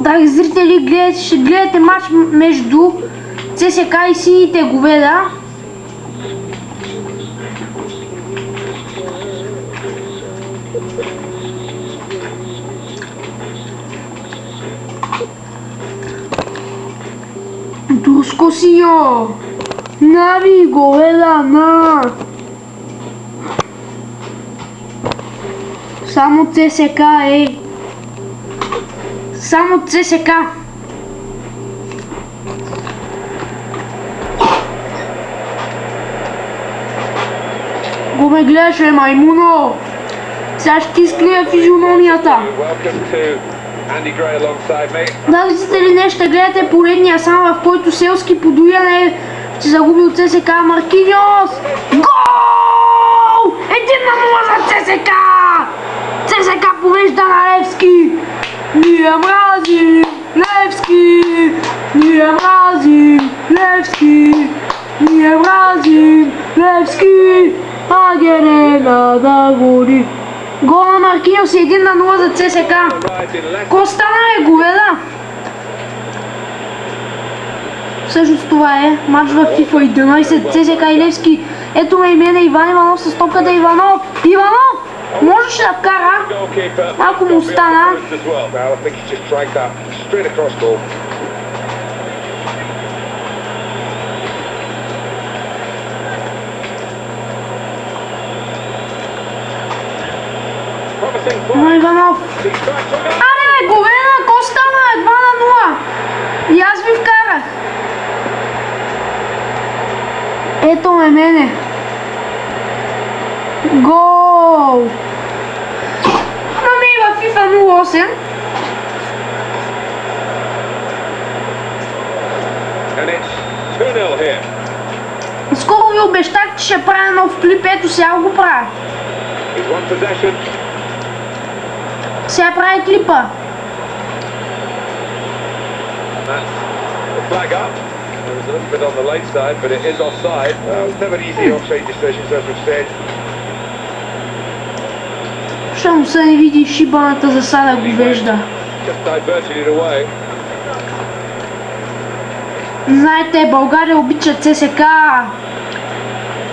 Драги зрители, ще гледате матч между ЦСКА и сините говеда. Турско синьо! Нави говеда, на! Само ЦСКА, ей! Само ЦСКА! Го ме гледаш, маймуно! Сега ще ти изклея физиономията! Да, зрители, не ще гледате поредния сам, в който Селски подуяне ще загуби от ЦСКА. Маркиньос! Гол! 1-0 за ЦСКА! ЦСКА повежда на Левски! Ние мразим Левски! Ние мразим Левски! Ние мразим Левски! Агенена да годи! Гол на Маркиньос 1-0 за ЦСКА. Ко стана говеда? Всъщност това е матч в FIFA 11, ЦСКА и Левски. Ето ме и мене Иван Иванов с топката. Иванов! Иванов! Можеш да вкара? Ако му стана. Иванов! Аре, говеда, ко стана? 2-0! И аз ви вкарах! Ето ме мене! Гол! Маме и в FIFA 08. Скоро ви обещах, че ще правя нов клип, ето сега го правя. Сега прави клипа. Ще му се не види шибаната засада говежда. Знаете, България обича ЦСКА.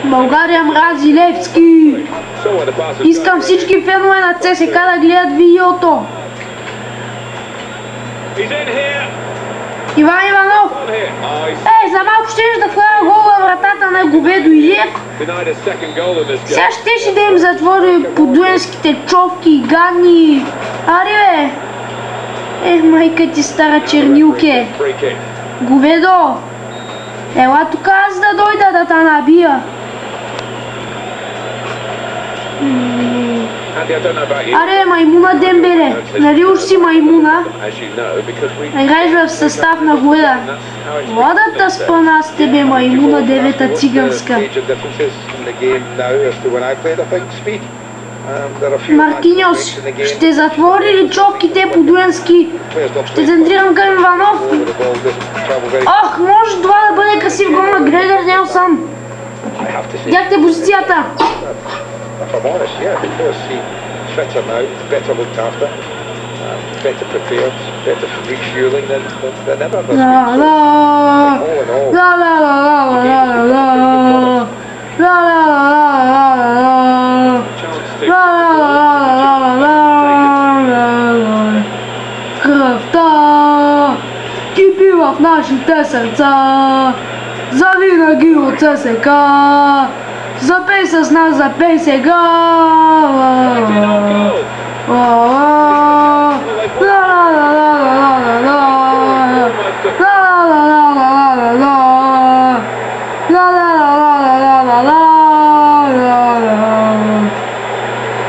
България мрази Левски. Искам всички фенове на ЦСКА да гледат видеото. Иван Иванов! За малко щеш да вкара гол във вратата на говедо Илиев. Сега щеше да им затвори подуенските човки и гадни. Аре бе! Майка ти стара чернилке. Говедо! Ела тук аз да дойда да те набия. Аре, маймуна Дембеле, нали уж си маймуна? Играеш в състав на говеда. Ладата спана с тебе, маймуна девета циганска. Маркиньос, ще затвори ли човките подуенски? Ще центрирам към Иванов. Ох, може това да бъде красив гол на Грегор Нелсън. Видяхте позицията. If I'm honest, yeah, because he fitter now, better looked after, better prepared, better refueling than ever this week. All in all, кръвта кипи в нашите сърца, завинаги от ЦСКА. Запей с нас, запей сега!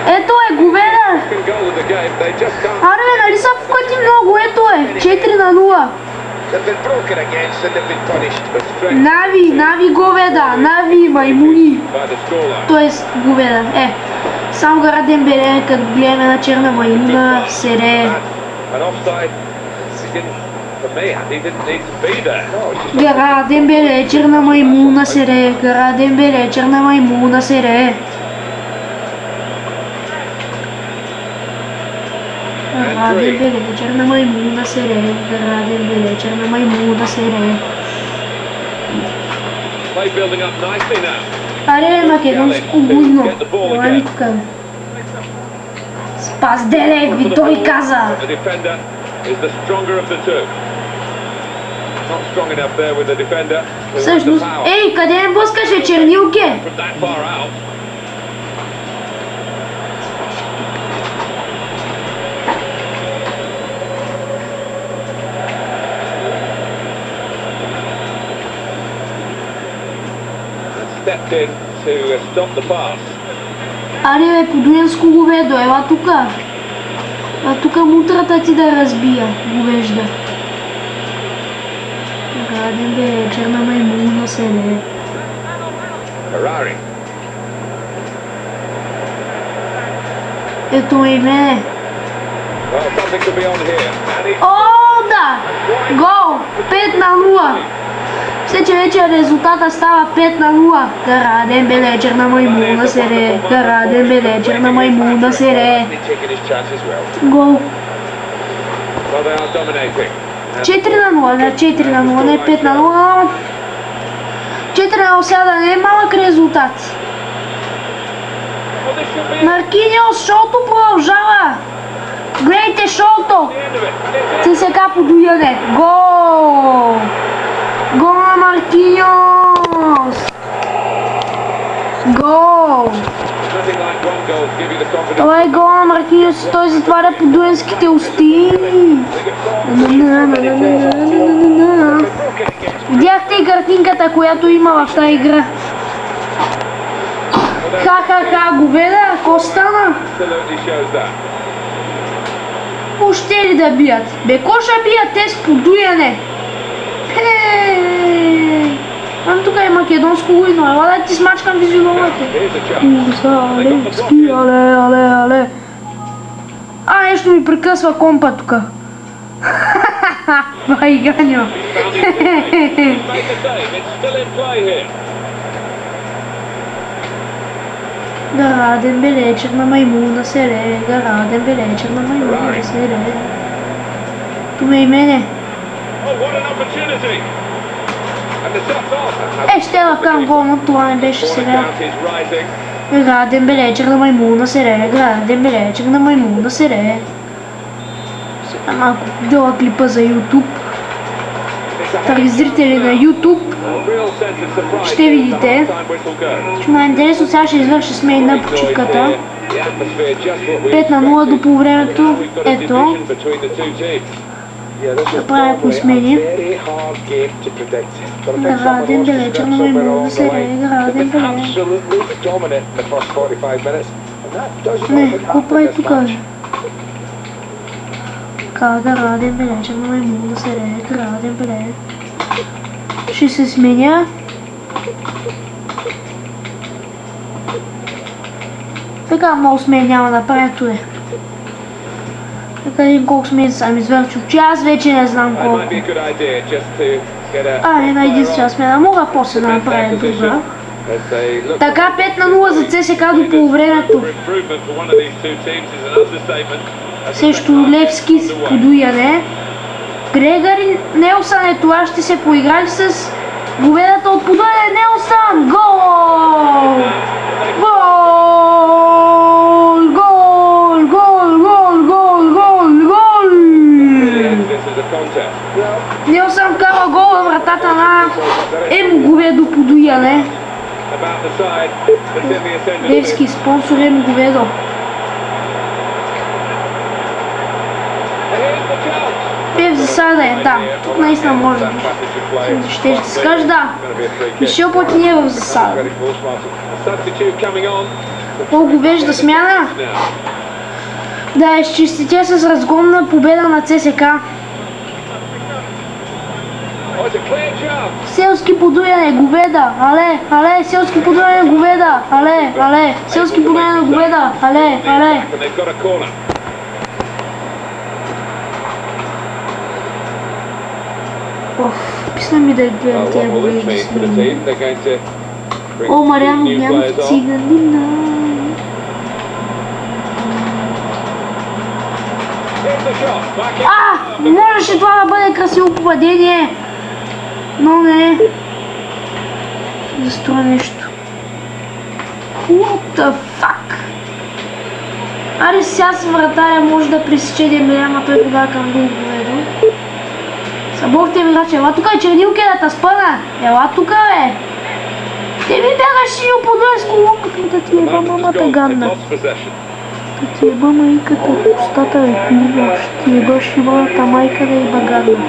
Ето е, говеда! Аре, нали са вкъти много? Ето е, 4-0. Нави говеда, нави маймуни. Тоест говеда. Само Гара Дембеле, като гледаме на черна маймуна, сере. Гара Дембеле, черна маймуна, сере. Гара Дембеле, черна маймуна, сере. Граден беле, черна маймуна сере, граден беле, черна маймуна сере. Play building up nicely now. Аре, македонско гузно. Ела ми тук. Спас Делев и той каза. The defender is the stronger of the two. Not strong enough there with the defender. Всъщност, ей, къде ме блъскаше чернилке? From that far out. Stepped in to stop the pass. Аре бе, подуенско говедо, ела тука. А тука мутрата ти да разбия, говежда. Граден бе, черна маймуна селе. Ferrari. Ето и мене. Well, something could be on here. And he... О, да! Гол! 5-0. Все, че вече резултата става 5-0. Граден бе, черна маймуна селе. Граден бе, черна маймуна селе. Taking his chance as well. Гол. Well, they are dominating. 4-0, не 4-0, не 5-0. 4-0 сега да не е малък резултат. Well, this should be Маркиньос, шоуто продължава. Гледайте шоуто. the end of it. And it's in. ЦСКА подуяне. Гол! Гол на Маркиньос! Гол! Nothing like one goal to give you the confidence. Това е гол на Маркиньос. Той затваря подуенските усти. Видяхте и картинката, която има в тази игра. Ха-ха-ха, говеда, какво стана? Absolutely shows that. Още ли да бият? Бе, ко ще бият те с подуяне? Хей! Ам тук е македонско войно, ела да ти смачкам физиономията. Here's a chance. Курсалевски, але. А, нещо ми прекъсва компа тука. Байганьо. Found his teammate. He's made the save. It's still in play here. Граден беле, черна маймуна селе, граден беле, черна маймуна селе. Туме и мене. Oh, what an opportunity. And the shot's off. Ще лакам гол, но това не беше Corner сега. count is rising. Граден беле, черна маймуна селе, граден беле, черна маймуна селе. Сега малко дълъг клипа за YouTube. Тари зрители на YouTube. A real sense of surprise. Ще видите. Time whistle goes. Най-интересно сега ще извърши смейна почивката. 5-0 до полувремето. Ето. Направя по смени. Граден беле, черна маймуна селе, граден беле. Не, какво прави тук? Граден беле, черна маймуна селе, граден беле. Ще се сменя. Така много смени няма да правя това. Така един колко смени съм извършил, че аз вече не знам колко. Не на единствена смена, мога после да направя друга. Така 5-0 за ЦСКА до полувремето. Срещу Левски с подуяне. Грегори Нелсън е това, ще се поиграли с говедата от подуяне. Нелсън! Гол! Гол! Гол! Гол! Гол! Гол! Гол! Гол! Нелсън вкара гол във вратата на Говедо подуяне. Левски спонсор Говедо. В засада е, да. Тук наистина може да ще се каже да. Мишел Платини е в засада. Говежда смяна. Да, изчистите с разгонна победа на ЦСКА. Селски подуяне, Говеда, але, селски подуяне, Говеда, але, селски подуяне, Говеда, але. Писна ми да гледам тия говежди смени. О, Мариано, нямате циганина. Можеше това да бъде красиво попадение, но не. Застроя нещо. What the fuck? Аре сега с вратаря може да пресече Дембеле, ама той тогава към друго говедо. Съборте ми играчи, ела тука е чернилката, спъна! Ела тука бе! Те ми бягаш си по дуеско лопата, да ти еба мамата гадна. Да ти еба майката в устата бе, курва, ще ти еба шибаната майка да еба гадна.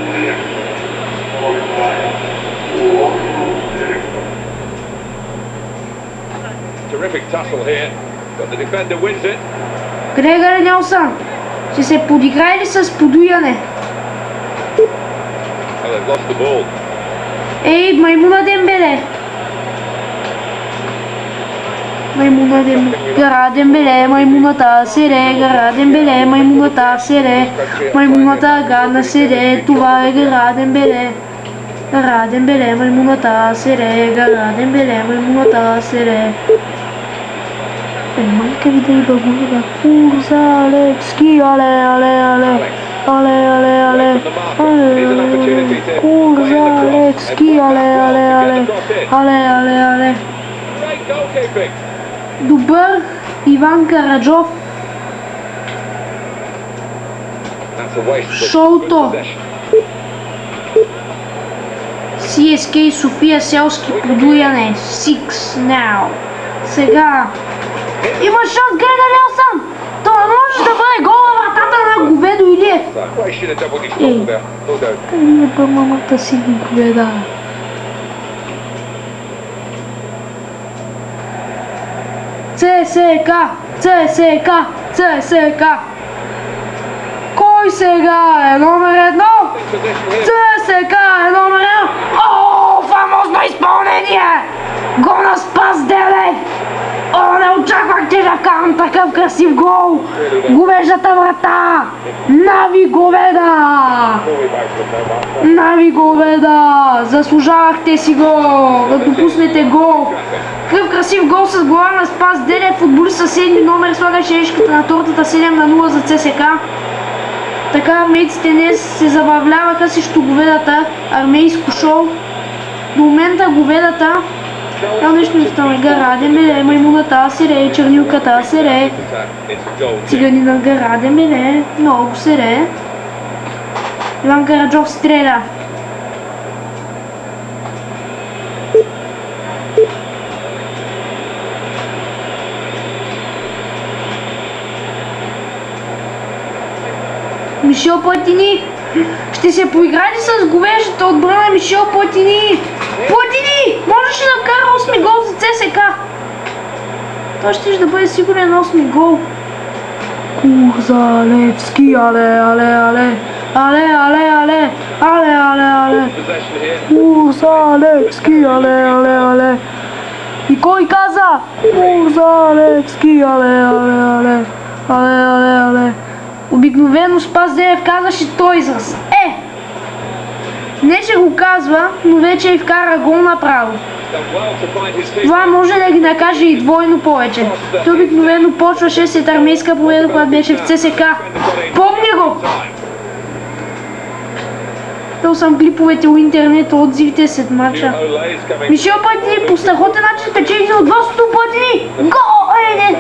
Грегор Нелсън, ще се подиграе ли с подуяне? Ей, маймуна Дембеле! Маймуна Дембеле, гара Дембеле, маймуната седе, гара Дембеле, маймуната седе, маймуната гадна седе, това е гара Дембеле. Гара Дембеле, маймуната седе, гара Дембеле, маймуната седе. Майка ви да и бъгува, Фурза Левски, але, але, але, але, але, але, але, але, Фурза Левски, але, але, але, але, але, але. Добър Иван Караджов. Шоуто. CSK София Селски подуяне. 6 now. Сега. Има шанс Грегор Нелсън! Това може да бъде гол на вратата на говедо Илиев. Ей, къде е ба мамата си говеда? ЦСК! ЦСК! ЦСК! Кой сега е номер едно? ЦСК е номер едно! О, фамозно изпълнение! Гол на Спас Делев! О, не очаквахте да вкарам такъв красив гол! Говеждата врата! Нави Говеда! Нави Говеда! Заслужавахте си го! Да допуснете гол! Какъв красив гол с глава на Спас Делев, футболист със 7 номер, слага шешката на тортата 7-0 за ЦСК. Така армейците днес се забавляваха срещу говедата, армейско шоу. До момента говедата нещо не стане. Гара Дембеле, маймуната Асере, чернилката Асере, циганина Гара Дембеле, много сере. Иван Караджов стреля. Мишел Платини ще се поиграе ли с говеждата отбрана Мишел Платини? Платини! Можеше да вкара 8 гол за ЦСК. Той ще да бъде сигурен 8 гол. Курза Левски, але, але, але. Але, але, але. Але, але, але. Курза Левски, але, але, але. И кой каза? Курза Левски, але, але, але. Але, але, але. Обикновено Спас Делев казваше той израз. Не че го казва, но вече и вкара гол направо. Това може да ги накаже и двойно повече. Той обикновено почваше след армейска победа, когато беше в ЦСК. Помня го! Тъл съм клиповете в интернет, отзивите след матча. Мишел Платини по страхотен начин печели от Восто Платини. Гол!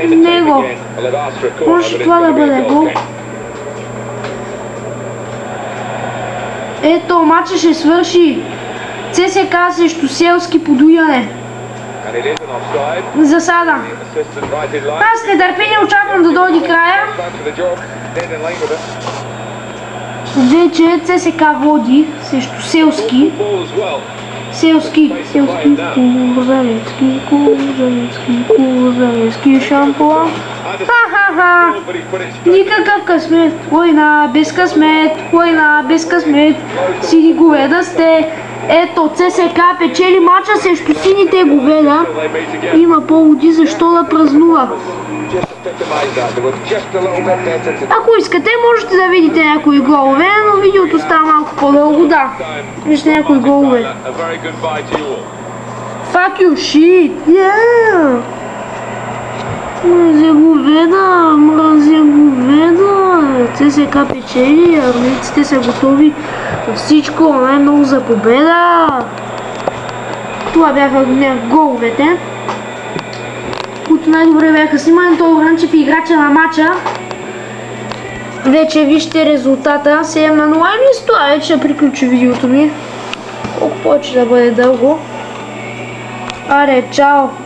Не го. Може това да бъде гол. Ето, матча ще свърши. ЦСК срещу Селски подуяне. Засада. Аз с нетърпение очаквам да дойде края. Вече ЦСК води срещу Селски. Селски, Курзалевски, Курзалевски шампуан. Ха-ха-ха! Никакъв късмет, война без късмет, война без късмет, сини говеда сте. Ето, ЦСК печели мача срещу сините говеда. Има поводи защо да празнува. Ако искате, можете да видите някои голове, но видеото става малко по-дълго, да. Вижте някои голове. Fuck you shit, yeah! Мрази говеда. ЦСКА печели, армейците са готови за всичко, най-много за победа. Това бяха головете, които най-добре бяха снимани. Той Вранчев и играча на матча. Вече вижте резултата. 7-0. Ами с това вече ще приключи видеото ми. Колко повече да бъде дълго. Аре, чао!